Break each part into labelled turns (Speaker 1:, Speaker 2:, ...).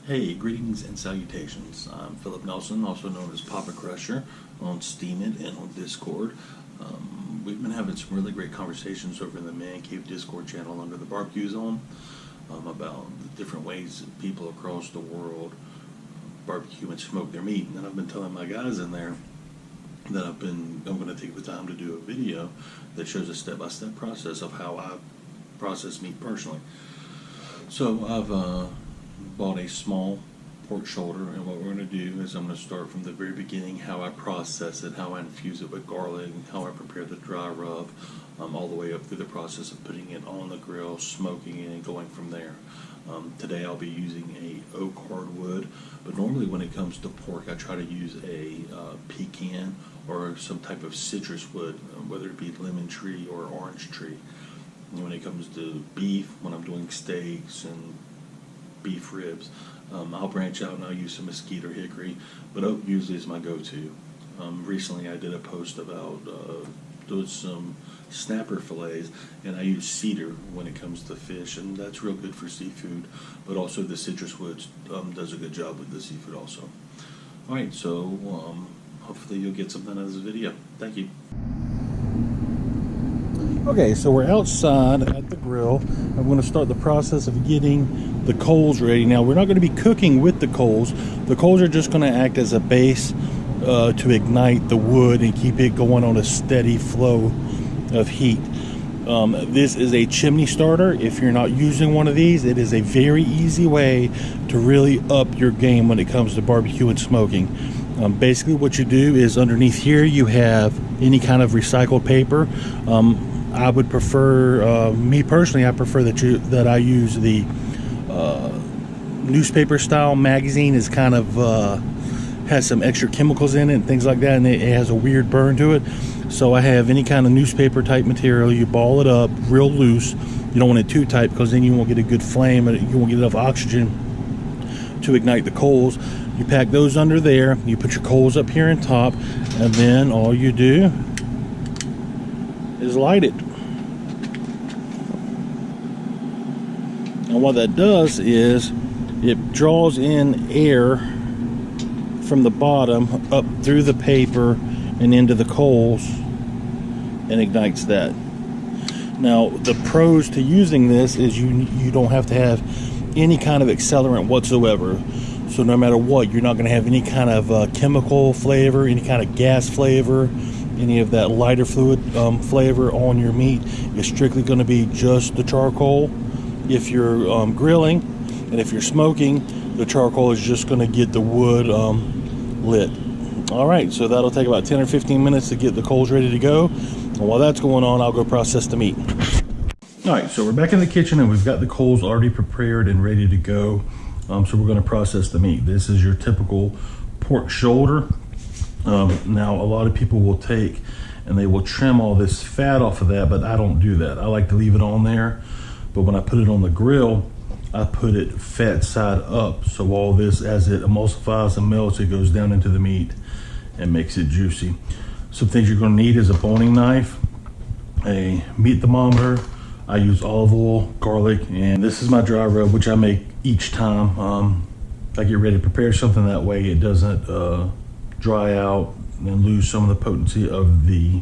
Speaker 1: Hey, greetings and salutations. I'm Philip Nelson, also known as Papa Crusher on Steemit and on Discord. We've been having some really great conversations over in the Man Cave Discord channel under the Barbecue Zone about the different ways that people across the world barbecue and smoke their meat. And I've been telling my guys in there that I'm going to take the time to do a video that shows a step-by-step process of how I process meat personally. So I've bought a small pork shoulder, and what we're going to do is I'm going to start from the very beginning, how I process it, how I infuse it with garlic, how I prepare the dry rub, all the way up through the process of putting it on the grill, smoking it, and going from there. Today I'll be using a oak hardwood, but normally when it comes to pork I try to use a pecan or some type of citrus wood, whether it be lemon tree or orange tree. And when it comes to beef, when I'm doing steaks and beef ribs, I'll branch out and I'll use some mesquite or hickory, but oak usually is my go-to. Recently I did a post about doing some snapper fillets, and I use cedar when it comes to fish, and that's real good for seafood, but also the citrus wood does a good job with the seafood also. Alright, so hopefully you'll get something out of this video. Thank you.
Speaker 2: Okay, so we're outside at the grill. I'm going to start the process of getting the coals ready. Now, we're not going to be cooking with the coals. The coals are just going to act as a base to ignite the wood and keep it going on a steady flow of heat. This is a chimney starter. If you're not using one of these, it is a very easy way to really up your game when it comes to barbecue and smoking. Basically, what you do is underneath here you have any kind of recycled paper. I would prefer, me personally, I prefer that I use the newspaper style magazine. Is kind of has some extra chemicals in it and things like that, and it has a weird burn to it. So I have any kind of newspaper type material. You ball it up real loose. You don't want it too tight because then you won't get a good flame and you won't get enough oxygen to ignite the coals. You pack those under there. You put your coals up here on top, and then all you do is light it. And what that does is it draws in air from the bottom up through the paper and into the coals and ignites that. Now, the pros to using this is you don't have to have any kind of accelerant whatsoever. So no matter what, you're not going to have any kind of chemical flavor, any kind of gas flavor, any of that lighter fluid flavor on your meat. It's strictly going to be just the charcoal. If you're grilling and if you're smoking, the charcoal is just going to get the wood lit. Alright, so that'll take about 10 or 15 minutes to get the coals ready to go. And while that's going on, I'll go process the meat. Alright, so we're back in the kitchen and we've got the coals already prepared and ready to go. So we're going to process the meat. This is your typical pork shoulder. Now, a lot of people will take and they will trim all this fat off of that, but I don't do that. I like to leave it on there. But when I put it on the grill, I put it fat side up. So all this, as it emulsifies and melts, it goes down into the meat and makes it juicy. Some things you're going to need is a boning knife, a meat thermometer. I use olive oil, garlic, and this is my dry rub, which I make each time I get ready to prepare something. That way it doesn't dry out and lose some of the potency of the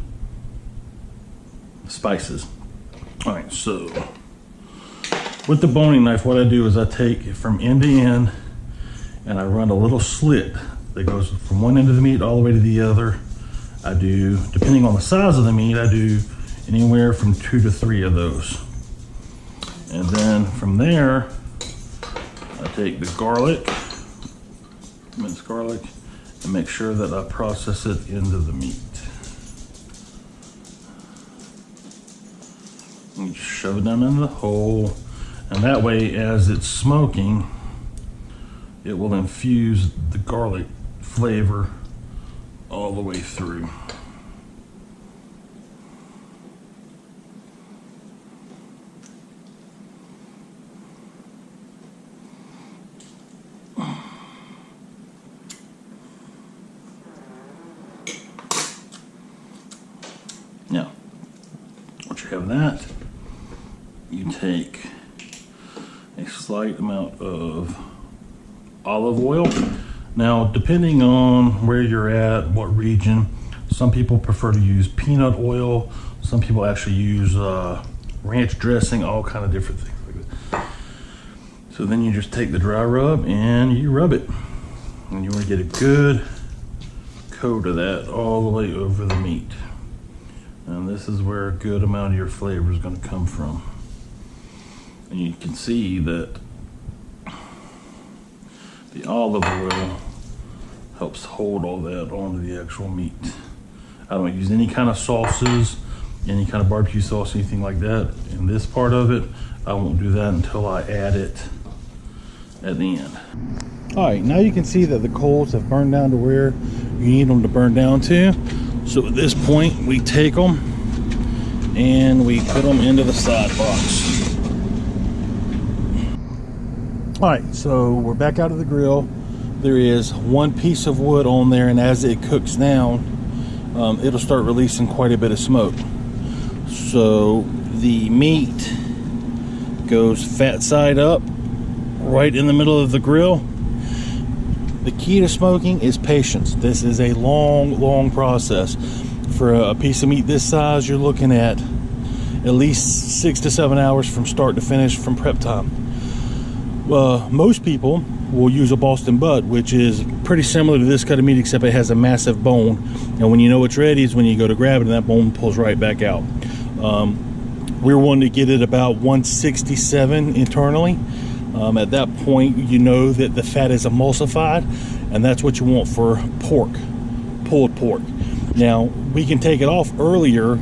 Speaker 2: spices. All right, so with the boning knife, what I do is I take it from end to end and I run a little slit that goes from one end of the meat all the way to the other. I do, depending on the size of the meat, I do anywhere from 2 to 3 of those. And then from there, I take the garlic, minced garlic, and make sure that I process it into the meat. And just shove it down in the hole. And that way, as it's smoking, it will infuse the garlic flavor all the way through. Now, once you have that, you take a slight amount of olive oil. Now, depending on where you're at, what region, some people prefer to use peanut oil. Some people actually use ranch dressing, all kind of different things like that. So then you just take the dry rub and you rub it. And you want to get a good coat of that all the way over the meat. And this is where a good amount of your flavor is going to come from. And you can see that the olive oil helps hold all that onto the actual meat. I don't use any kind of sauces, any kind of barbecue sauce, anything like that. In this part of it, I won't do that until I add it at the end. All right, now you can see that the coals have burned down to where you need them to burn down to. So at this point, we take them and we put them into the side box. All right, so we're back out of the grill. There is one piece of wood on there, and as it cooks down, it'll start releasing quite a bit of smoke. So the meat goes fat side up, right in the middle of the grill. The key to smoking is patience. This is a long process. For a piece of meat this size, you're looking at least 6 to 7 hours from start to finish from prep time. Most people will use a Boston butt, which is pretty similar to this cut of meat, except it has a massive bone. And when you know it's ready is when you go to grab it, and that bone pulls right back out. We're wanting to get it about 167 internally. At that point, you know that the fat is emulsified, and that's what you want for pork, pulled pork. Now, we can take it off earlier,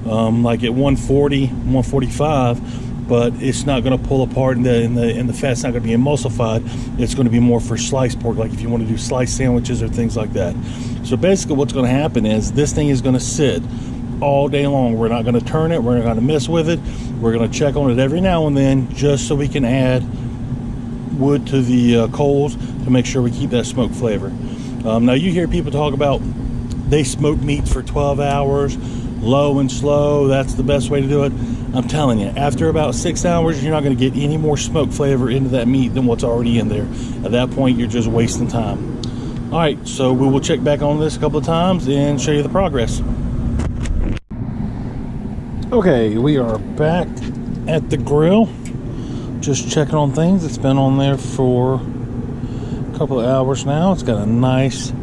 Speaker 2: like at 140, 145, but it's not going to pull apart, and the fat's not going to be emulsified. It's going to be more for sliced pork, like if you want to do sliced sandwiches or things like that. So basically what's going to happen is this thing is going to sit all day long. We're not going to turn it. We're not going to mess with it. We're going to check on it every now and then, just so we can add wood to the coals to make sure we keep that smoke flavor. Now you hear people talk about they smoke meat for 12 hours, low and slow. That's the best way to do it. I'm telling you, after about 6 hours, you're not going to get any more smoke flavor into that meat than what's already in there. At that point, you're just wasting time. All right, so we will check back on this a couple of times and show you the progress. Okay, we are back at the grill, just checking on things. It's been on there for a couple of hours now. It's got a nice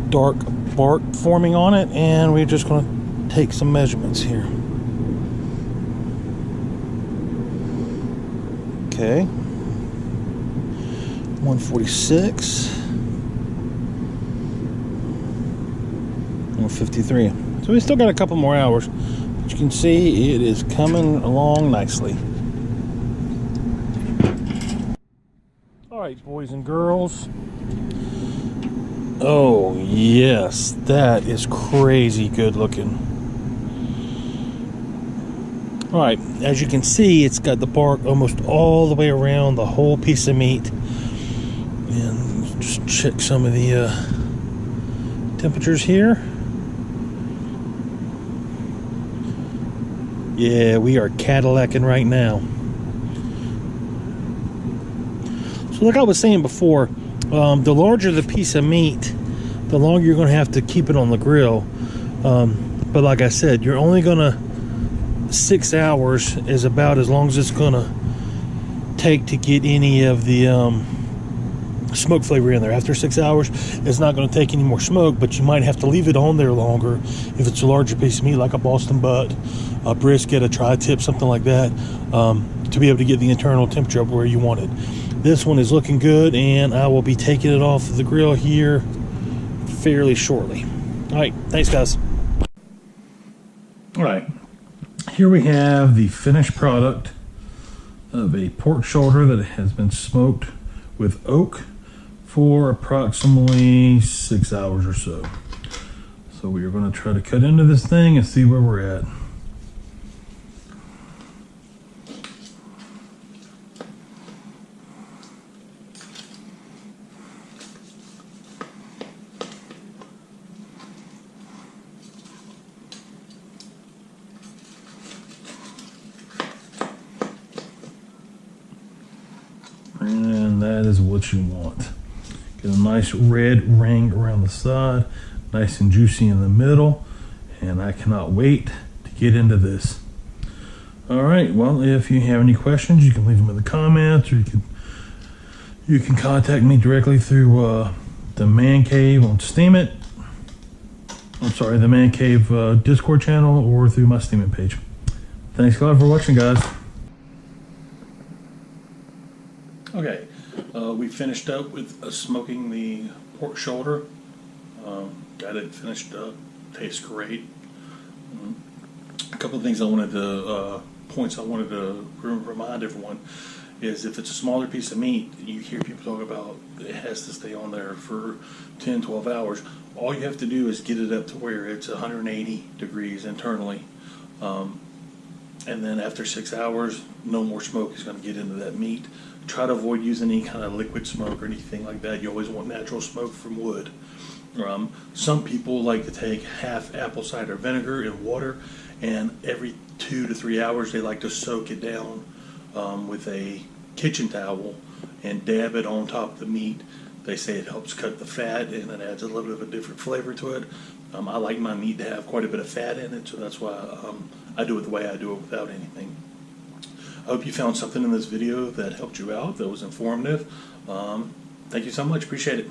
Speaker 2: dark bark forming on it, and we're just going to take some measurements here. Okay, 146, 153. So we still got a couple more hours, but you can see it is coming along nicely. All right, boys and girls. Oh yes, that is crazy good looking. All right, as you can see, it's got the bark almost all the way around the whole piece of meat. And just check some of the temperatures here. Yeah, we are Cadillacing right now. So like I was saying before, the larger the piece of meat, the longer you're going to have to keep it on the grill. But like I said, you're only going to 6 hours is about as long as it's gonna take to get any of the smoke flavor in there. After 6 hours, it's not going to take any more smoke, but you might have to leave it on there longer if it's a larger piece of meat, like a Boston butt, a brisket, a tri-tip, something like that, to be able to get the internal temperature up where you want it. This one is looking good, and I will be taking it off the grill here fairly shortly. All right, thanks guys. All right, here we have the finished product of a pork shoulder that has been smoked with oak for approximately 6 hours or so. So we are going to try to cut into this thing and see where we're at. And that is what you want. Get a nice red ring around the side, nice and juicy in the middle, and I cannot wait to get into this. All right, well, if you have any questions, you can leave them in the comments, or you can contact me directly through the Man Cave on Steam It. I'm sorry, the Man Cave Discord channel, or through my Steam It page. Thanks a lot for watching, guys. Okay, we finished up with smoking the pork shoulder. Got it finished up. Tastes great. A couple of things I wanted to points I wanted to remind everyone is if it's a smaller piece of meat, you hear people talk about it has to stay on there for 10, 12 hours. All you have to do is get it up to where it's 180 degrees internally. And then after 6 hours, no more smoke is going to get into that meat. Try to avoid using any kind of liquid smoke or anything like that. You always want natural smoke from wood. Some people like to take half apple cider vinegar in water, and every 2 to 3 hours they like to soak it down with a kitchen towel and dab it on top of the meat. They say it helps cut the fat and it adds a little bit of a different flavor to it. I like my meat to have quite a bit of fat in it, so that's why I do it the way I do it without anything. I hope you found something in this video that helped you out, that was informative. Thank you so much. Appreciate it.